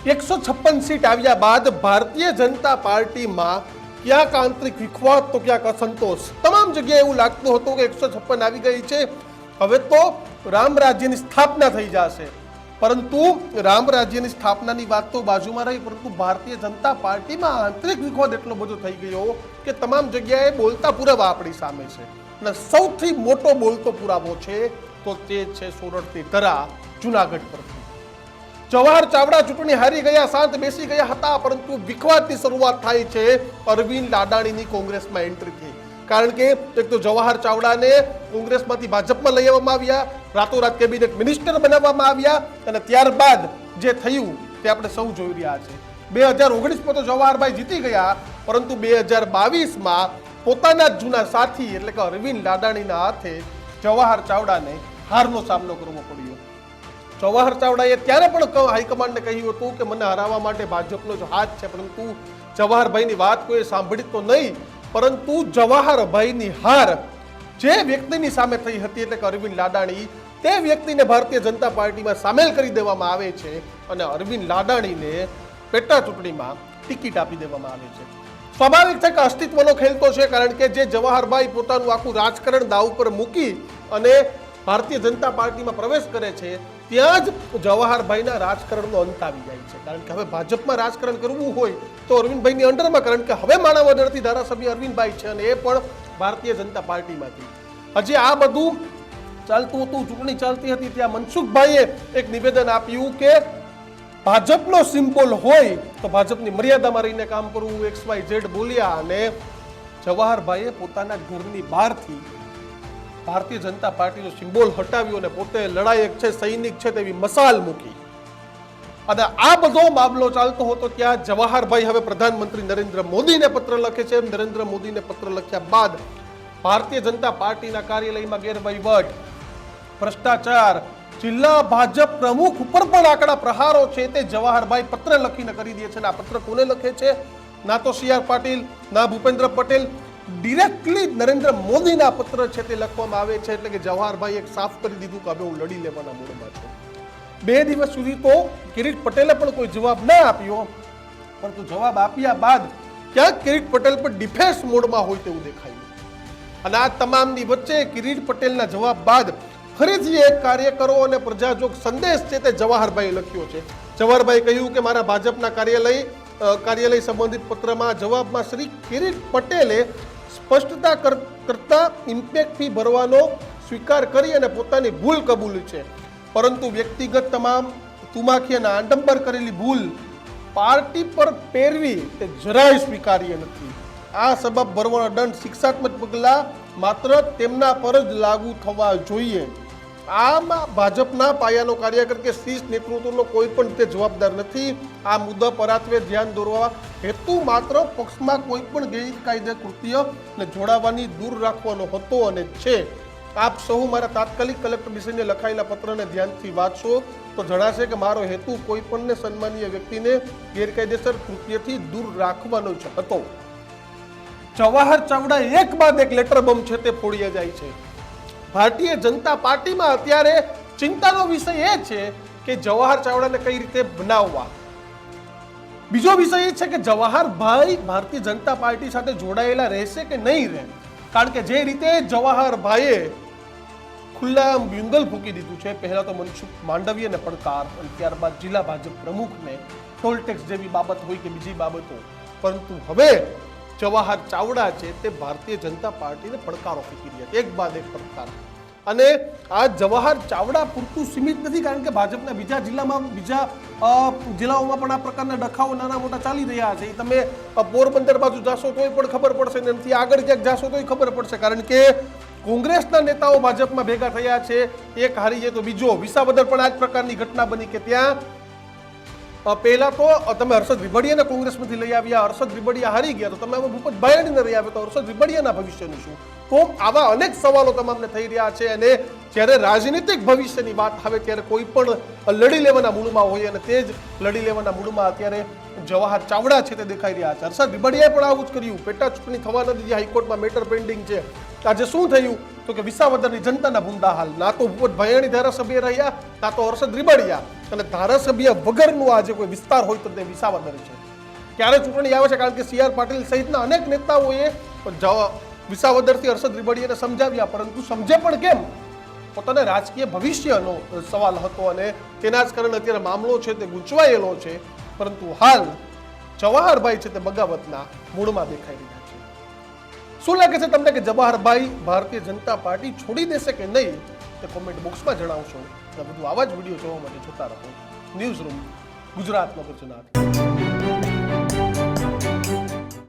156 seat આવ્યા બાદ ભારતીય જનતા પાર્ટીમાં ક્યાંક આંતરિક વિખવાદ તો ક્યાંક અસંતોષ, તમામ જગ્યાએ એવું લાગતું હતું કે 156 આવી ગઈ છે, હવે તો રામ રાજ્યની સ્થાપના થઈ જશે. પરંતુ રામ રાજ્યની સ્થાપનાની વાત તો બાજુમાં રહી, પરંતુ ભારતીય જનતા પાર્ટીમાં આંતરિક વિખવાદ એટલો બધો થઈ ગયો કે તમામ જગ્યાએ બોલતા પુરાવા આપણી સામે છે. અને સૌથી મોટો બોલતો પુરાવો છે તો તે છે સોરઠની ધરા જુનાગઢ પરથી. જવાહર ચાવડા ચૂંટણી હારી ગયા, શાંત બેસી ગયા હતા, પરંતુ વિખવાદની શરૂઆત થાય છે અરવિંદ લાડાણીની કોંગ્રેસમાં એન્ટ્રીથી. કારણ કે એક તો જવાહર ચાવડાને કોંગ્રેસમાંથી ભાજપમાં લઈ આવવામાં આવ્યા, રાતોરાત કેબિનેટ મિનિસ્ટર બનાવવામાં આવ્યા, અને ત્યારબાદ જે થયું તે આપણે સૌ જોઈ રહ્યા છે. 2019માં તો જવાહરભાઈ જીતી ગયા, પરંતુ 2022માં પોતાના જ જૂના સાથી એટલે કે અરવિંદ લાડાણીના હાથે જવાહર ચાવડાને હારનો સામનો કરવો પડ્યો. જવાહર ચાવડાએ ત્યારે પણ હાઈકમાન્ડને કહ્યું હતું કે મને હરાવવા માટે ભાજપનો જ હાથ છે, પરંતુ જવાહરભાઈની વાત કોઈ સાંભળી તો નહીં. પરંતુ જવાહરભાઈની હાર જે વ્યક્તિની સામે થઈ હતી એટલે કે અરવિંદ લાડાણી, તે વ્યક્તિને ભારતીય જનતા પાર્ટીમાં સામેલ કરી દેવામાં આવે છે અને અરવિંદ લાડાણીને પેટા ચૂંટણીમાં ટિકિટ આપી દેવામાં આવે છે. સ્વાભાવિક છે કે અસ્તિત્વનો ખેલ તો છે, કારણ કે જે જવાહરભાઈ પોતાનું આખું રાજકારણ દાવ પર મૂકી અને ભારતીય જનતા પાર્ટીમાં પ્રવેશ કરે છે, ત્યાં જ જવાહરભાઈના રાજકારણનો અંત આવી જાય છે. કારણ કે હવે ભાજપમાં રાજકારણ કરવું હોય તો અરવિંદભાઈની અંડરમાં, કારણ કે હવે માણાવદરથી ધારાસભ્ય અરવિંદભાઈ છે અને એ પણ ભારતીય જનતા પાર્ટીમાંથી. હજી આ બધું ચાલતું હતું, ચૂંટણી ચાલતી હતી, ત્યાં મનસુખભાઈએ એક નિવેદન આપ્યું કે ભાજપનો સિમ્બોલ હોય તો ભાજપની મર્યાદામાં રહીને કામ કરવું, XYZ બોલ્યા, અને જવાહરભાઈએ પોતાના ઘરની બહારથી ભારતીય જનતા પાર્ટીનો સિમ્બોલ હટાવ્યો અને પોતે લડાયક છે, સૈનિક છે તેવી મસાલ મૂકી. અને આ બધો મામલો ચાલતો હતો ત્યાં જવાહરભાઈ હવે પ્રધાનમંત્રી નરેન્દ્ર મોદીને પત્ર લખે છે. નરેન્દ્ર મોદીને પત્ર લખ્યા બાદ ભારતીય જનતા પાર્ટીના કાર્યાલયમાં ગેરવહીવટ, ભ્રષ્ટાચાર, જિલ્લા ભાજપ પ્રમુખ ઉપર પણ આકડા પ્રહારો છે તે જવાહરભાઈ પત્ર લખીને કરી દે છે. અને આ પત્ર કોને લખે છે? ના તો CR પાટીલ, ના ભૂપેન્દ્ર પટેલ, ડિરેક્ટલી નરેન્દ્ર મોદીના પત્ર છે તે લખવામાં આવે છે. એટલે કે જવાહરભાઈ એક સાફ કરી દીધું કે હવે હું લડી લેવાના મૂડમાં છું. 2 દિવસ સુધી તો કિરીટ પટેલે પણ કોઈ જવાબ ના આપ્યો, પરંતુ જવાબ આપ્યા બાદ ક્યાંક કિરીટ પટેલ પણ ડિફેન્સ મોડમાં હોય તેવું દેખાયું. અને આ તમામની વચ્ચે કિરીટ પટેલના જવાબ બાદ ફરીથી એક કાર્યકરો અને પ્રજાજોગ સંદેશ છે તે જવાહરભાઈએ લખ્યો છે. જવાહરભાઈ કહ્યું કે મારા ભાજપના કાર્યાલય સંબંધિત પત્રમાં જવાબમાં શ્રી કિરીટ પટેલે સ્પષ્ટતા કરતા ઇમ્પેક્ટ ફી ભરવાનો સ્વીકાર કરી અને પોતાની ભૂલ કબૂલી છે, પરંતુ વ્યક્તિગત તમામ તુમાખી અને આડંબર કરેલી ભૂલ પાર્ટી પર પેરવી તે જરાય સ્વીકાર્ય નથી. આ સબબ ભરવાનો દંડ શિક્ષાત્મક પગલાં માત્ર તેમના પર જ લાગુ થવા જોઈએ. આમાં ભાજપના પાયાનો કાર્યકર કે શીર્ષ નેતૃત્વનો કોઈ પણ રીતે જવાબદાર નથી. આ મુદ્દા પરાત્વે ધ્યાન દોરવા હેતુ માત્ર પક્ષમાં કોઈ પણ ગેરકાયદે કૃત્યને જોડાવાની દૂર રાખવાનો હતો અને છે. આપ સૌ મારા તાત્કાલિક કલેક્ટરશ્રીને લખાયેલા પત્રને ધ્યાનથી વાંચશો તો જણાશે કે મારો હેતુ કોઈ પણને સન્માનીય વ્યક્તિને ગેરકાયદેસર કૃત્યથી દૂર રાખવાનો જ હતો. જવાહર ચાવડા એક બાદ એક લેટર બોમ્બ છે તે ફોડી જાય છે. ભારતીય જનતા પાર્ટીમાં અત્યારે ચિંતાનો વિષય એ છે કે જવાહર ચાવડાને કઈ રીતે બનાવવા. બીજો વિષય એ છે કે જવાહરભાઈ ભારતીય જનતા પાર્ટી સાથે જોડાયેલા રહેશે કે નહીં રહે. કારણ કે જે રીતે જવાહરભાઈએ ખુલ્લા બ્યુંગલ ફૂંકી દીધું છે, પહેલા તો મનસુખ માંડવીયાને પડકાર અને ત્યારબાદ જિલ્લા ભાજપ પ્રમુખને ટોલ ટેક્સ જેવી બાબત હોય કે બીજી બાબતો, પરંતુ હવે જવાહર ચાવડા છે તે ભારતીય જનતા પાર્ટીને પડકારો ફેંકી રહ્યા છે, એક બાદ એક પડકાર. અને આ જવાહર ચાવડા પૂરતું સીમિત નથી, કારણ કે ભાજપના બીજા જિલ્લાઓમાં પણ આ પ્રકારના ડખાઓ નાના મોટા ચાલી રહ્યા છે. તમે પોરબંદર બાજુ જાશો તોય પણ ખબર પડશે, નથી આગળ ક્યાંક જાશો તોય ખબર પડશે. કારણ કે કોંગ્રેસના નેતાઓ ભાજપમાં ભેગા થયા છે, એક હારી જાય તો બીજો. વિસાવદર પણ આ જ પ્રકારની ઘટના બની કે ત્યાં પહેલા તો તમે હર્ષદ રીબડિયાને કોંગ્રેસમાંથી લઈ આવ્યા, હર્ષદ રીબડિયા હારી ગયા, તો તમે હવે ભૂપત ભાયાણીને લઈ આવ્યા, તો હર્ષદ રીબડિયાના ભવિષ્યનું શું? તો આવા અનેક સવાલો તમામને થઈ રહ્યા છે. અને જ્યારે રાજનીતિક ભવિષ્યની વાત આવે ત્યારે કોઈ પણ લડી લેવાના મૂડમાં હોય, અને તે જ લડી લેવાના મૂડમાં અત્યારે જવાહર ચાવડા છે તે દેખાઈ રહ્યા છે. હર્ષદ રીબડિયાએ પણ આવું જ કર્યું. પેટા ચૂંટણી થવા નથી, હાઈકોર્ટમાં મેટર પેન્ડિંગ છે. આજે શું થયું તો કે વિસાવદરની જનતાના ભૂંડા હાલ. ના તો ભૂપત ભાયાણી ધારાસભ્ય રહ્યા, ના તો હર્ષદ રીબડિયા. અને ધારાસભ્ય વગરનું આ જે કોઈ વિસ્તાર હોય તો તે વિસાવદર છે. ક્યારે ચૂંટણી આવે છે? કારણ કે સી.આર. પાટીલ સહિતના અનેક નેતાઓએ વિસાવદરથી હર્ષદ રીબડિયાને સમજાવ્યા, પરંતુ સમજે પણ કેમ? પોતાના રાજકીય ભવિષ્યનો સવાલ હતો અને તેના જ કારણે અત્યારે મામલો છે તે ગૂંચવાયેલો છે. પરંતુ હાલ જવાહરભાઈ છે તે બગાવતના મૂળમાં દેખાઈ રહ્યા છે. શું લાગે છે તમને કે જવાહરભાઈ ભારતીય જનતા પાર્ટી છોડી દેશે કે નહીં? તે કોમેન્ટ બોક્સમાં જણાવશો. અને બધું આવા જ વિડીયો જોવા માટે જોતા રહો ન્યૂઝ રૂમ ગુજરાતનો ગુજરાત.